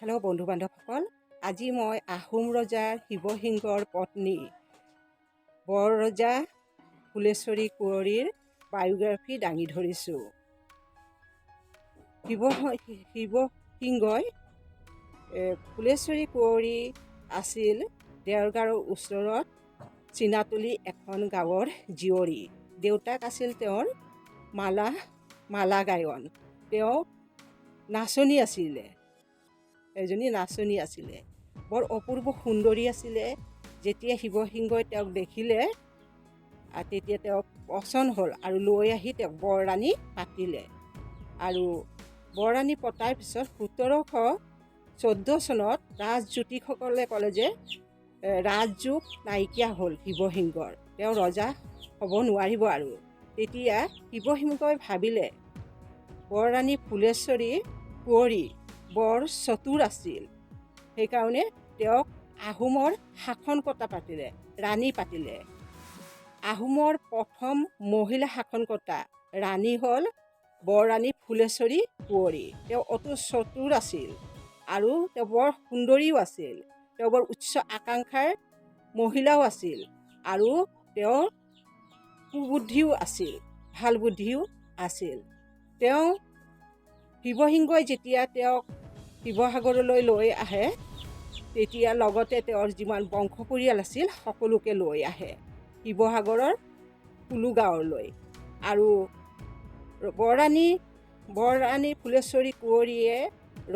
Hello' বন্ধু বান্ধৱসকল, আজি মই আহোম ৰজাৰ শিৱসিংহৰ পত্নী বৰ ৰজা ফুলেশ্বৰী কুঁৱৰীৰ বায়োগ্ৰাফী দাঙি ধৰিছোঁ। শিৱসিংহই ফুলেশ্বৰী কুঁৱৰী আছিল দেওৰগাঁৱৰ ওচৰত চীনাতলি এখন গাঁৱৰ জীয়ৰী। দেউতাক আছিল তেওঁৰ মালা গায়ন। তেওঁ এজনী নাচনী আছিলে। বৰ অপূৰ্ব সুন্দৰী আছিলে। যেতিয়া শিৱসিংহই তেওঁক দেখিলে তেতিয়া তেওঁক পচন্দ হ'ল আৰু লৈ আহি তেওঁক বৰৰাণী পাতিলে। আৰু বৰৰাণী পতাৰ পিছত 1714 চনত ৰাজজ্যোতিষসকলে ক'লে যে ৰাজযোগ নাইকিয়া হ'ল শিৱসিংহৰ, তেওঁ ৰজা হ'ব নোৱাৰিব। আৰু তেতিয়া শিৱসিংহই ভাবিলে বৰৰাণী ফুলেশ্বৰী কুঁৱৰী বৰ চতুৰ আছিল, সেইকাৰণে তেওঁক আহোমৰ শাসনকৰ্তা পাতিলে, ৰাণী পাতিলে। আহোমৰ প্ৰথম মহিলা শাসনকৰ্তা ৰাণী হ'ল বৰৰাণী ফুলেশ্বৰী কুঁৱৰী। তেওঁ অতি চতুৰ আছিল আৰু তেওঁ বৰ সুন্দৰীও আছিল। তেওঁ বৰ উচ্চ আকাংক্ষাৰ মহিলাও আছিল আৰু তেওঁৰ কুবুদ্ধিও আছিল, ভাল বুদ্ধিও আছিল। তেওঁ শিৱসিংহই যেতিয়া তেওঁক শিৱসাগৰলৈ লৈ আহে তেতিয়া লগতে তেওঁৰ যিমান বংশ পৰিয়াল আছিল সকলোকে লৈ আহে শিৱসাগৰৰ গাঁৱলৈ। আৰু বৰৰাণী ফুলেশ্বৰী কুঁৱৰীয়ে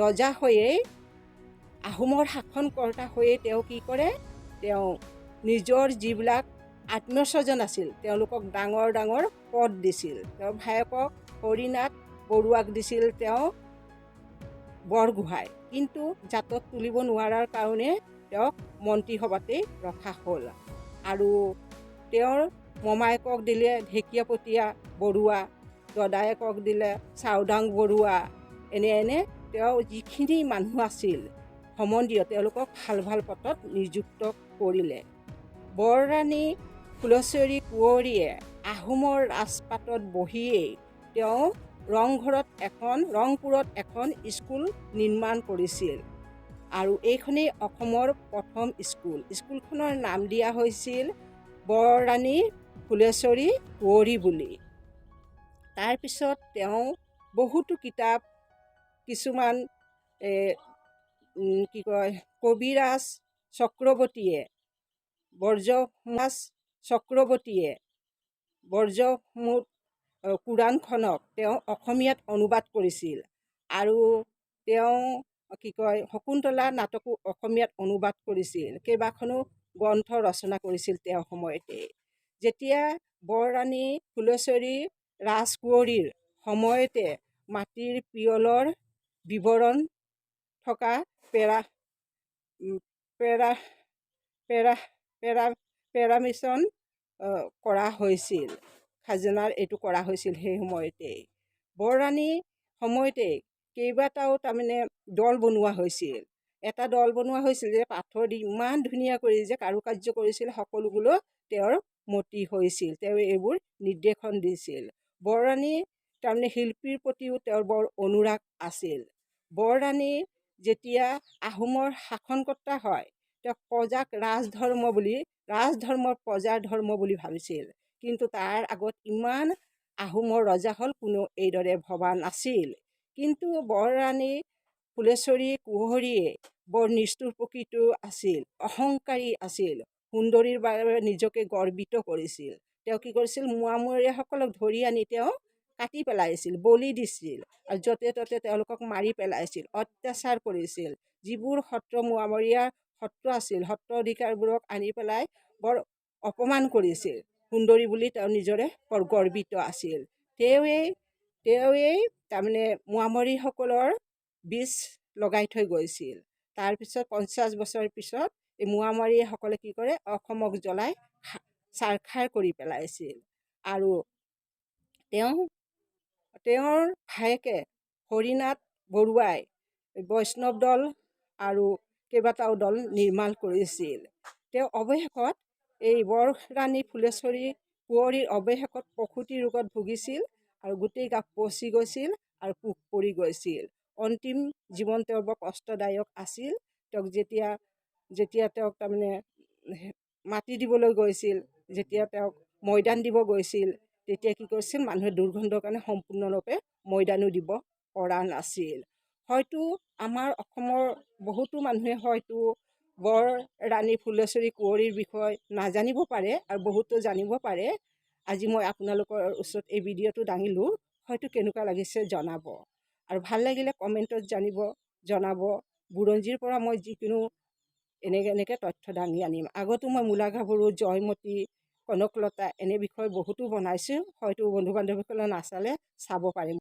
ৰজা হৈয়ে আহোমৰ শাসনকৰ্তা হৈয়ে তেওঁ কি কৰে, তেওঁ নিজৰ যিবিলাক আত্মীয় স্বজন আছিল তেওঁলোকক ডাঙৰ ডাঙৰ পদ দিছিল। তেওঁৰ ভায়েকক হৰিনাথ বৰুৱাক দিছিল তেওঁ বৰগোহাঁই, কিন্তু জাতত তুলিব নোৱাৰাৰ কাৰণে তেওঁক মন্ত্ৰীসভাতেই ৰখা হ'ল। আৰু তেওঁৰ মমায়েকক দিলে ঢেকীয়াপতীয়া বৰুৱা, দদায়েকক দিলে চাওদাং বৰুৱা। এনে তেওঁ যিখিনি মানুহ আছিল সম্বন্ধীয় তেওঁলোকক ভাল ভাল পদত নিযুক্ত কৰিলে। বৰৰাণী ফুলেশ্বৰী কুঁৱৰীয়ে আহোমৰ ৰাজপাটত বহিয়েই তেওঁ ৰংপুৰত এখন স্কুল নিৰ্মাণ কৰিছিল। আৰু এইখনেই অসমৰ প্ৰথম স্কুলখনৰ নাম দিয়া হৈছিল বৰৰাণী ফুলেশ্বৰী কুঁৱৰী বুলি। তাৰপিছত তেওঁ বহুতো কিতাপ, কিছুমান কবিৰাজ চক্ৰৱৰ্তীয়ে বৰ্জমুঠ কুৰাণখনক তেওঁ অসমীয়াত অনুবাদ কৰিছিল। আৰু তেওঁ শকুন্তলা নাটকো অসমীয়াত অনুবাদ কৰিছিল। কেইবাখনো গ্ৰন্থ ৰচনা কৰিছিল তেওঁ সময়তে। যেতিয়া বৰৰাণী ফুলেশ্বৰী ৰাজকুঁৱৰীৰ সময়তে মাটিৰ পিয়লৰ বিৱৰণ থকা পেৰামিশ্যন কৰা হৈছিল, খাজনাৰ এইটো কৰা হৈছিল সেই সময়তে। বৰৰাণীৰ সময়তে কেইবাটাও তাৰমানে দল বনোৱা হৈছিল। এটা দল বনোৱা হৈছিল যে পাথৰ দি ইমান ধুনীয়া কৰি যে কাৰুকাৰ্য কৰিছিল, সকলোগুলো তেওঁৰ মতি হৈছিল, তেওঁ এইবোৰ নিৰ্দেশন দিছিল। বৰৰাণী তাৰমানে শিল্পীৰ প্ৰতিও তেওঁৰ বৰ অনুৰাগ আছিল। বৰৰাণী যেতিয়া আহোমৰ শাসনকৰ্তা হয় তেওঁ প্ৰজাক ৰাজধৰ্মৰ প্ৰজাৰ ধৰ্ম বুলি ভাবিছিল, কিন্তু তাৰ আগত ইমান আহোমৰ ৰজা হ'ল কোনো এইদৰে ভবা নাছিল। কিন্তু বৰৰাণী ফুলেশ্বৰী কুঁৱৰীয়ে বৰ নিষ্ঠুৰ প্ৰকৃতিৰ আছিল, অহংকাৰী আছিল, সুন্দৰীৰ বাবে নিজকে গৰ্বিত কৰিছিল। তেওঁ কি কৰিছিল, মোৱামৰীয়াসকলক ধৰি আনি তেওঁ কাটি পেলাইছিল, বলি দিছিল আৰু য'তে ত'তে তেওঁলোকক মাৰি পেলাইছিল, অত্যাচাৰ কৰিছিল। যিবোৰ মোৱামৰীয়াৰ সত্ৰ আছিল, সত্ৰ অধিকাৰবোৰক আনি পেলাই বৰ অপমান কৰিছিল। সুন্দৰী বুলি তেওঁ নিজৰে বৰ গৰ্বিত আছিল। তেওঁৱেই তাৰমানে মোৱামৰীসকলৰ বীজ লগাই থৈ গৈছিল। তাৰপিছত 50 বছৰ পিছত এই মোৱামৰীয়াসকলে কি কৰে, অসমক জ্বলাই ছাৰখাৰ কৰি পেলাইছিল। আৰু তেওঁৰ ভায়েকে হৰিনাথ বৰুৱাই বৈষ্ণৱ দল আৰু কেইবাটাও দল নিৰ্মাণ কৰিছিল। তেওঁ অৱশেষত এই বৰৰাণী ফুলেশ্বৰী কুঁৱৰীৰ অৱশেষত প্ৰসূতি ৰোগত ভুগিছিল আৰু গোটেই গা পচি গৈছিল আৰু পোক পৰি গৈছিল। অন্তিম জীৱন তেওঁৰ বৰ কষ্টদায়ক আছিল। তেওঁক যেতিয়া তেওঁক তাৰমানে মাটি দিবলৈ গৈছিল, যেতিয়া তেওঁক মৈদান দিব গৈছিল, তেতিয়া কি কৰিছিল, মানুহে দুৰ্গন্ধৰ কাৰণে সম্পূৰ্ণৰূপে মৈদানো দিব পৰা নাছিল। হয়তো আমাৰ অসমৰ বহুতো মানুহে হয়তো বৰ ৰাণী ফুলেশ্বৰী কুঁৱৰীৰ বিষয়ে নাজানিব পাৰে আৰু বহুতো জানিব পাৰে। আজি মই আপোনালোকৰ ওচৰত এই ভিডিঅ'টো দাঙিলোঁ, হয়তো কেনেকুৱা লাগিছে জনাব, আৰু ভাল লাগিলে কমেণ্টত জনাব। বুৰঞ্জীৰ পৰা মই যিকোনো এনেকৈ তথ্য দাঙি আনিম। আগতো মই মূলা গাভৰু, জয়মতী, কনকলতা এনে বিষয়ে বহুতো বনাইছোঁ, হয়তো বন্ধু বান্ধৱীসকলে নাচালে চাব পাৰিম।